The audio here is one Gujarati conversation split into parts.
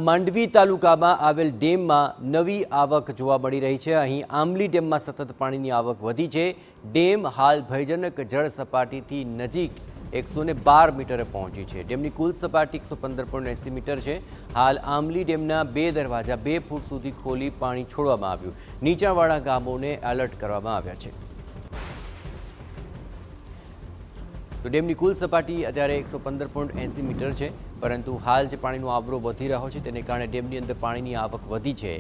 માંડવી તાલુકામાં આવેલ ડેમમાં નવી આવક જોવા મળી રહી છે। અહીં આંબલી ડેમમાં સતત પાણીની આવક વધી છે। ડેમ હાલ ભયજનક જળ સપાટીથી નજીક 112 મીટરે પહોંચી છે। ડેમની કુલ સપાટી 115.80 મીટર છે। હાલ આંબલી ડેમના 2 દરવાજા 2 ફૂટ સુધી ખોલી પાણી છોડવામાં આવ્યું। નીચાણવાળા ગામોને એલર્ટ કરવામાં આવ્યા છે। तो डेमनी कुल सपाटी अत्यारे 115.80 मीटर है, परंतु हाल जो पानी आवरो वधी रह्यो छे तेने कारणे डेमनी अंदर पानी आवक वधी है।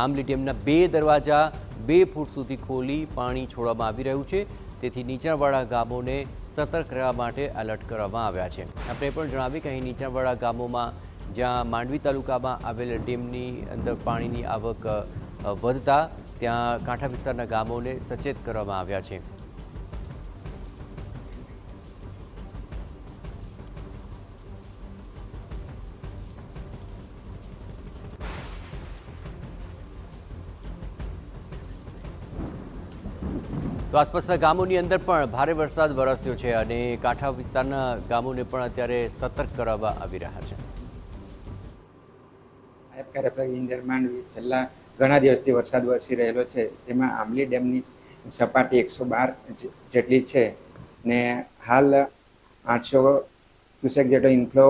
आंबली डेमना 2 दरवाजा 2 फूट सुधी खोली पानी छोड़वामां आवी रह्युं छे, तेथी नीचाणवाळा गामोने सतर्क रहेवा माटे एलर्ट करवामां आव्या छे। आपणे पण जणावीए के अहीं नीचाणवाळा गामोमां ज्यां मांडवी तालुकामां आवेल डेमनी अंदर पाणीनी आवक वधता त्यां कांठा विસ્તારના गामोने सचेत करवामां आव्या छे। तो आसपासना गामोनी अंदर पण भारे वरसाद वरस्यो छे अने कांठा विસ્તારના गामोने पण अत्यारे सतर्क करवा आवी रह्या छे। માંડવી છેલ્લા ઘણા દિવસથી વરસાદ વરસી રહેલો છે, તેમાં આંબલી ડેમની સપાટી 112 જેટલી છે ને હાલ 800 ક્યુસેક જેટલો ઇનફ્લો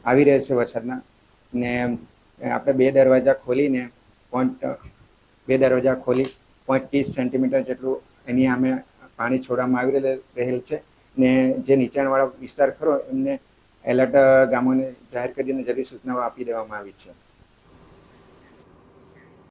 આવી રહ્યો છે વરસાદના ને આપણે 2 દરવાજા ખોલી 0.30 સેન્ટીમીટર જેટલું એની સામે પાણી છોડવામાં આવી રહેલ છે ને જે નીચાણવાળા વિસ્તાર ખરો એમને એલર્ટ ગામોને જાહેર કરીને જરૂરી સૂચનાઓ આપી દેવામાં આવી છે।